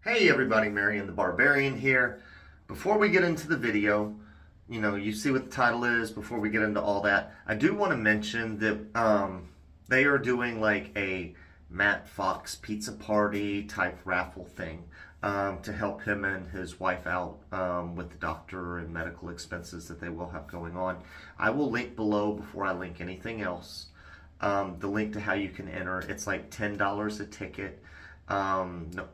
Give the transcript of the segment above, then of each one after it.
Hey everybody, Marion the Barbarian here. Before we get into the video, you see what the title is. Before we get into all that, I do want to mention that they are doing like a Matt Fox pizza party type raffle thing to help him and his wife out with the doctor and medical expenses that they will have going on. I will link below before I link anything else. The link to how you can enter. It's like $10 a ticket. No,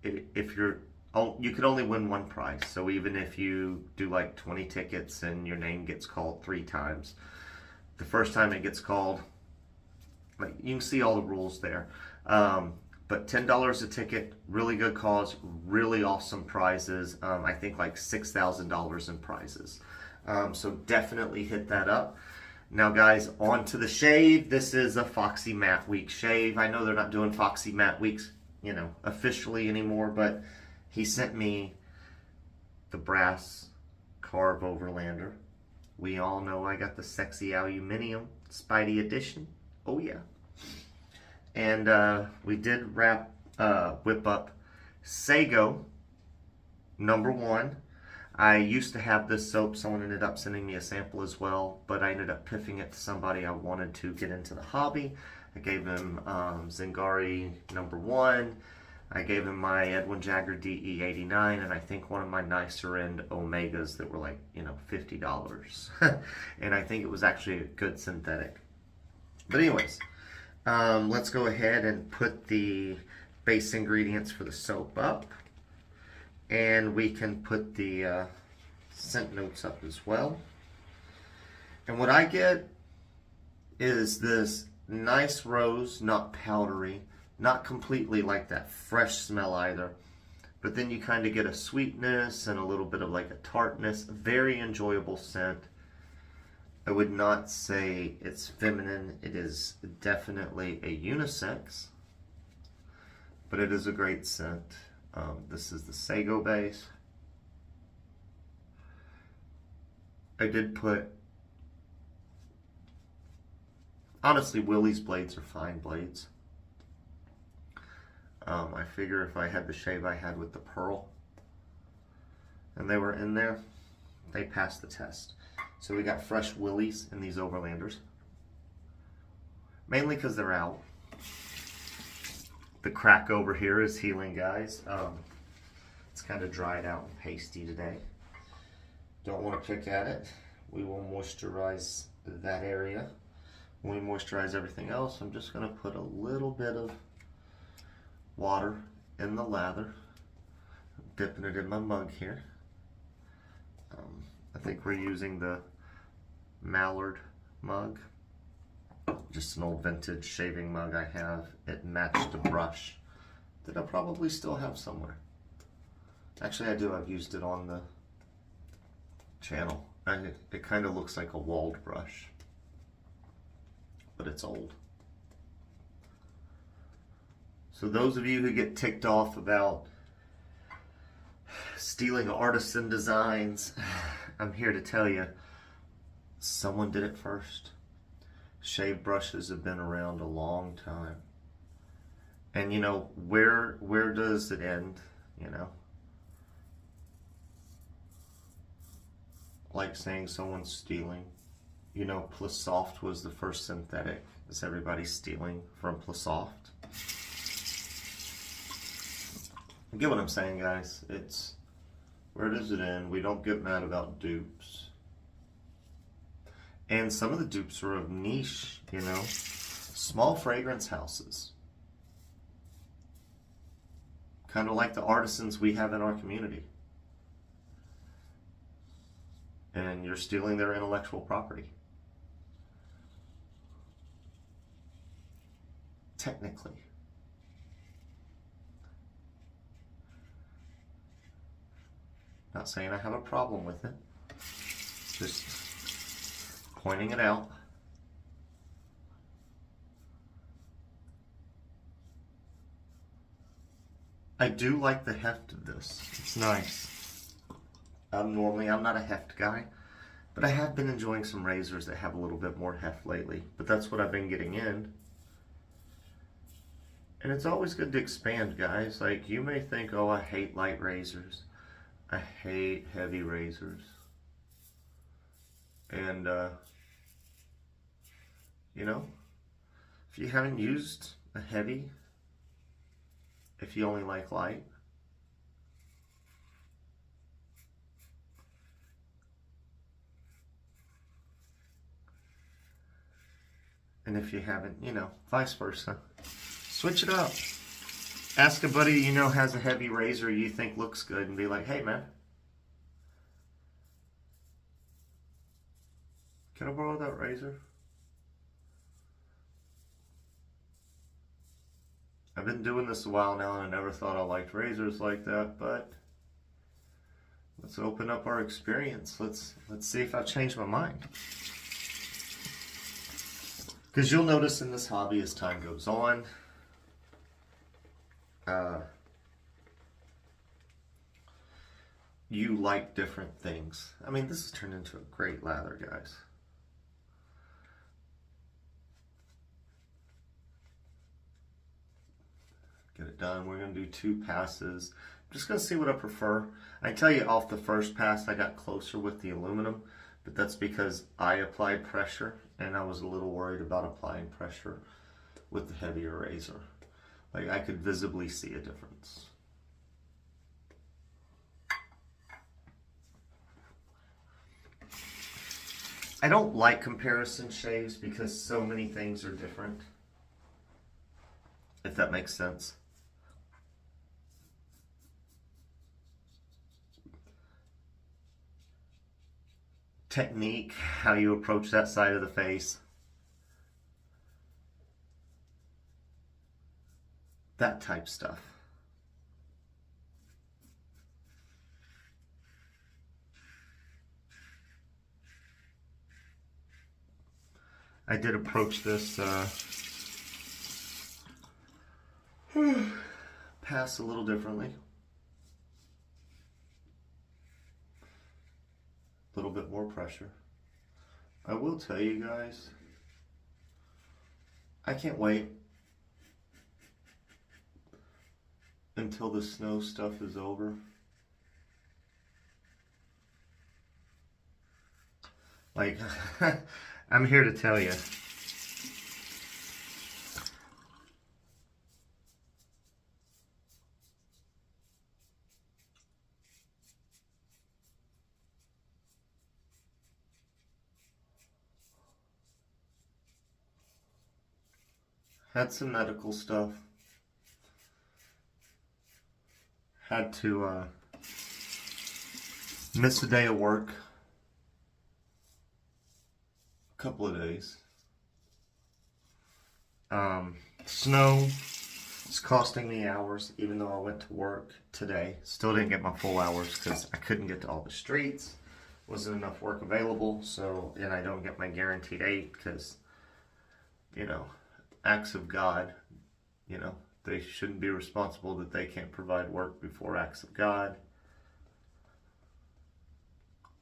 if you could only win one prize. So even if you do like 20 tickets and your name gets called 3 times, the first time it gets called, like, you can see all the rules there. But $10 a ticket, really good cause, really awesome prizes. I think like $6,000 in prizes. So definitely hit that up. Now guys, on to the shave. This is a Foxy Matte Week shave. I know they're not doing Foxy Matte Weeks, officially anymore, but he sent me the brass Karve Overlander. We all know I got the sexy aluminum Spidey edition. Oh yeah. And we did whip up Sago #1. I used to have this soap. Someone ended up sending me a sample as well, but I ended up piffing it to somebody I wanted to get into the hobby. I gave him Zingari #1. I gave him my Edwin Jagger DE89, and I think one of my nicer end Omegas that were like, $50. And I think it was actually a good synthetic. But anyways, let's go ahead and put the base ingredients for the soap up. And we can put the scent notes up as well. And what I get is this nice rose, not powdery, not completely like that fresh smell either, but then you kind of get a sweetness and a little bit of like a tartness. Very enjoyable scent. I would not say it's feminine. It is definitely a unisex, but it is a great scent. This is the Sago base. I did put, honestly, Willy's blades are fine blades. I figure if I had the shave I had with the pearl and they were in there, they passed the test. So we got fresh Willys in these Overlanders, mainly because they're out. The crack over here is healing, guys. It's kind of dried out and pasty today. Don't want to pick at it. We will moisturize that area. When we moisturize everything else, I'm just going to put a little bit of water in the lather. I'm dipping it in my mug here. I think we're using the Mallard mug. Just an old vintage shaving mug I have. It matched a brush that I probably still have somewhere. Actually, I do. I've used it on the channel. It kind of looks like a walled brush, but it's old. So those of you who get ticked off about stealing artisan designs, I'm here to tell you, someone did it first. Shave brushes have been around a long time. And where does it end, Like saying someone's stealing. Plissoft was the first synthetic. Is everybody stealing from Plissoft? You get what I'm saying, guys? It's, where does it end? We don't get mad about dupes. And some of the dupes are of niche, small fragrance houses. Kind of like the artisans we have in our community. And you're stealing their intellectual property. Technically. Not saying I have a problem with it. Just pointing it out. I do like the heft of this. It's nice. Normally I'm not a heft guy, but I have been enjoying some razors that have a little bit more heft lately. But that's what I've been getting in. And it's always good to expand, guys. Like, you may think, oh, I hate light razors. I hate heavy razors. And, you know, if you haven't used a heavy, if you only like light, and if you haven't, you know, vice versa. Switch it up. Ask a buddy you know has a heavy razor you think looks good and be like, hey man, can I borrow that razor? I've been doing this a while now and I never thought I liked razors like that, but let's open up our experience. Let's see if I've changed my mind. Because you'll notice in this hobby as time goes on, you like different things. I mean, this has turned into a great lather, guys. Get it done. We're going to do 2 passes. I'm just going to see what I prefer. I tell you off the first pass I got closer with the aluminum, but that's because I applied pressure and I was a little worried about applying pressure with the heavier razor. Like, I could visibly see a difference. I don't like comparison shaves because so many things are different, if that makes sense. Technique, how you approach that side of the face, that type stuff. I did approach this pass a little differently. A little bit more pressure. I will tell you guys, I can't wait until the snow stuff is over. Like, I'm here to tell you. Had some medical stuff. Had to miss a day of work. A couple of days. Snow is costing me hours, even though I went to work today. Still didn't get my full hours because I couldn't get to all the streets. Wasn't enough work available, so, and I don't get my guaranteed 8 because, you know, acts of God, you know, they shouldn't be responsible that they can't provide work before acts of God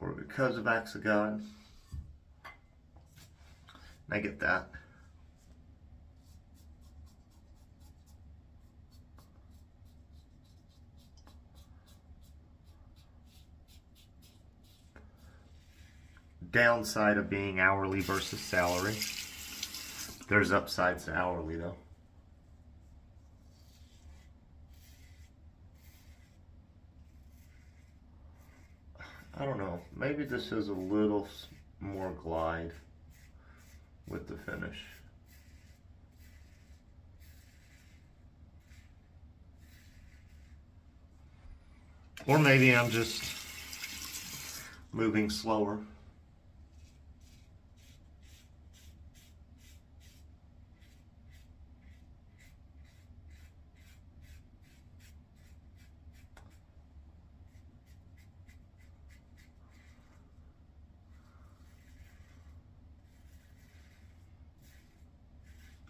or because of acts of God. I get that. Downside of being hourly versus salary. There's upsides to hourly though. I don't know. Maybe this is a little more glide with the finish. Or maybe I'm just moving slower.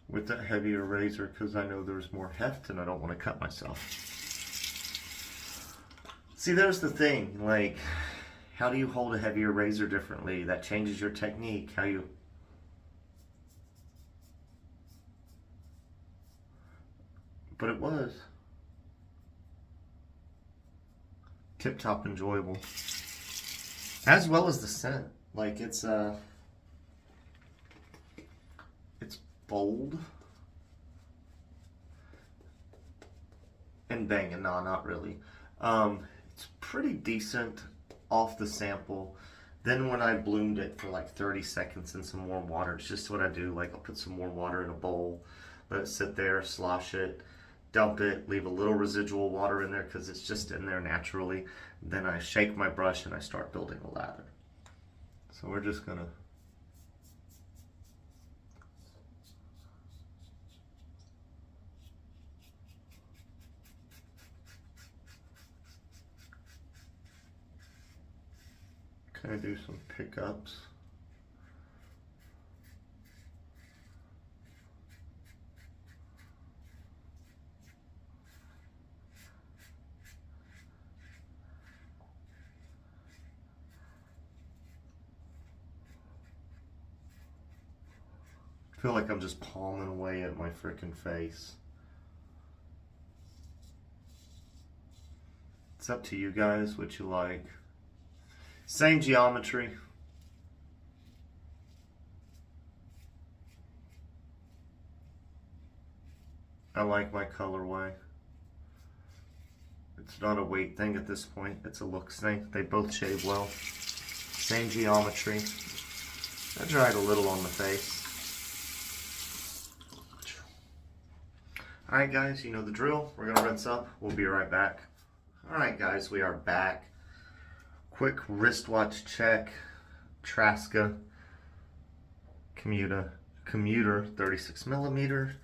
With that heavier razor, because I know there's more heft and I don't want to cut myself. See, there's the thing, like, how do you hold a heavier razor differently? That changes your technique, how you... but it was tip-top enjoyable. As well as the scent. Like, it's bold. And banging, no, not really. It's pretty decent off the sample. Then when I bloomed it for like 30 seconds in some warm water, it's just what I do. Like, I'll put some warm water in a bowl, let it sit there, slosh it, dump it, leave a little residual water in there because it's just in there naturally. Then I shake my brush and I start building a lather. So we're just gonna kind of do some pickups. I feel like I'm just palming away at my frickin' face. It's up to you guys what you like. Same geometry. I like my colorway. It's not a weight thing at this point, it's a looks thing. They both shave well. Same geometry. I dried a little on the face. Alright guys, you know the drill. We're gonna rinse up. We'll be right back. Alright guys, we are back. Quick wristwatch check. Traska commuter 36 millimeter.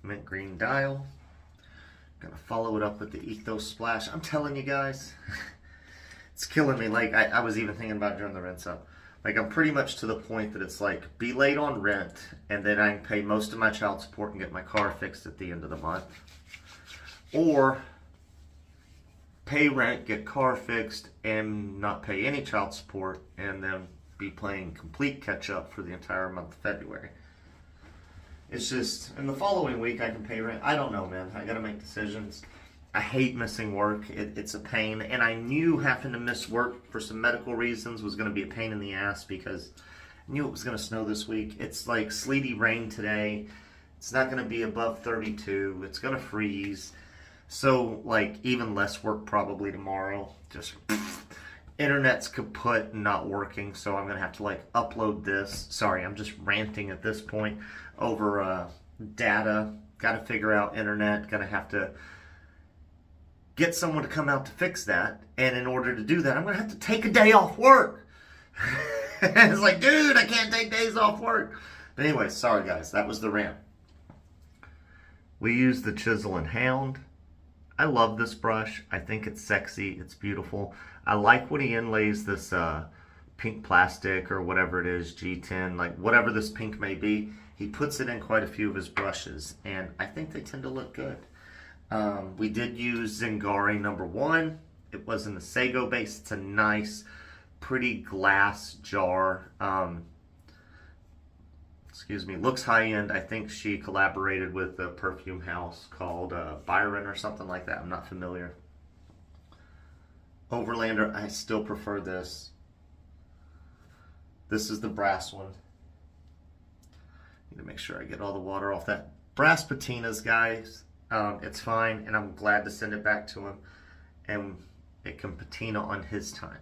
Mint green dial. Gonna follow it up with the Ethos splash. I'm telling you guys, it's killing me. Like, I was even thinking about during the rinse up. Like, I'm pretty much to the point that it's like, be late on rent, and then I can pay most of my child support and get my car fixed at the end of the month. Or pay rent, get car fixed, and not pay any child support, and then be playing complete catch up for the entire month of February. It's just, in the following week I can pay rent. I don't know, man. I gotta make decisions. I hate missing work. It's a pain, and I knew having to miss work for some medical reasons was going to be a pain in the ass because I knew it was going to snow this week. It's like sleety rain today. It's not going to be above 32. It's going to freeze. So, like, even less work probably tomorrow. Just internet's kaput and not working, so I'm going to have to, like, upload this. Sorry, I'm just ranting at this point over data. Got to figure out internet. Going to have to get someone to come out to fix that, and in order to do that, I'm going to have to take a day off work. It's like, dude, I can't take days off work. But anyway, sorry guys, that was the rant. We use the Chisel and Hound. I love this brush. I think it's sexy, it's beautiful. I like when he inlays this pink plastic or whatever it is, G10, like whatever this pink may be. He puts it in quite a few of his brushes, and I think they tend to look good. We did use Zingari No. 1. It was in the Sago base. It's a nice, pretty glass jar. Excuse me. Looks high-end. I think she collaborated with a perfume house called Byron or something like that. I'm not familiar. Overlander, I still prefer this. This is the brass one. Need to make sure I get all the water off that. Brass patinas, guys. It's fine, and I'm glad to send it back to him, and it can patina on his time.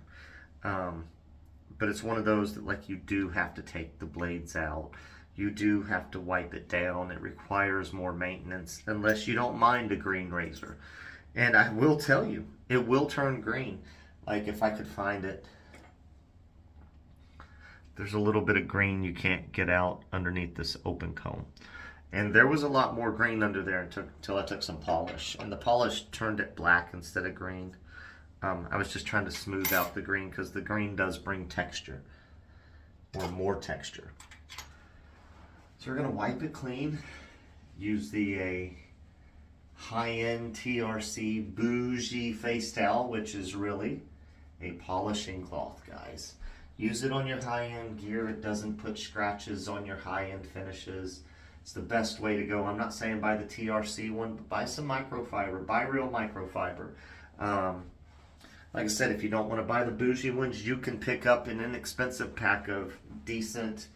But it's one of those that, like, you do have to take the blades out. You do have to wipe it down. It requires more maintenance, unless you don't mind a green razor. And I will tell you, it will turn green. Like, if I could find it. There's a little bit of green you can't get out underneath this open comb. And there was a lot more green under there until I took some polish. And the polish turned it black instead of green. I was just trying to smooth out the green because the green does bring texture. Or more texture. So we're going to wipe it clean. Use the high-end TRC bougie face towel, which is really a polishing cloth, guys. Use it on your high-end gear. It doesn't put scratches on your high-end finishes. It's the best way to go. I'm not saying buy the TRC one, but buy some microfiber. Buy real microfiber. Like I said, if you don't want to buy the bougie ones, you can pick up an inexpensive pack of decent,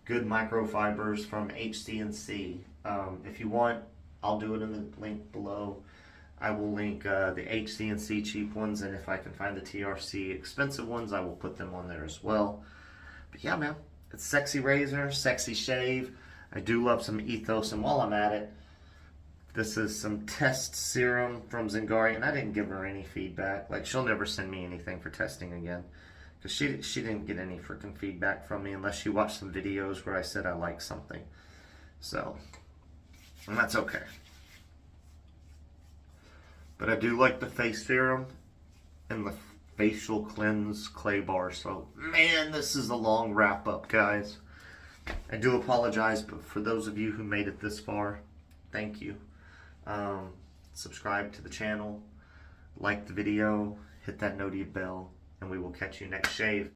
good microfibers from HC&C. If you want, I'll do it in the link below. I will link the HC&C cheap ones, and if I can find the TRC expensive ones, I will put them on there as well. But yeah, man, it's sexy razor, sexy shave. I do love some Ethos, and while I'm at it, this is some test serum from Zingari, and I didn't give her any feedback. Like, she'll never send me anything for testing again, because she didn't get any freaking feedback from me unless she watched some videos where I said I like something. So, and that's okay. But I do like the face serum and the facial cleanse clay bar. So, man, this is a long wrap up, guys. I do apologize, but for those of you who made it this far, thank you. Subscribe to the channel, like the video, hit that noty bell, and we will catch you next shave.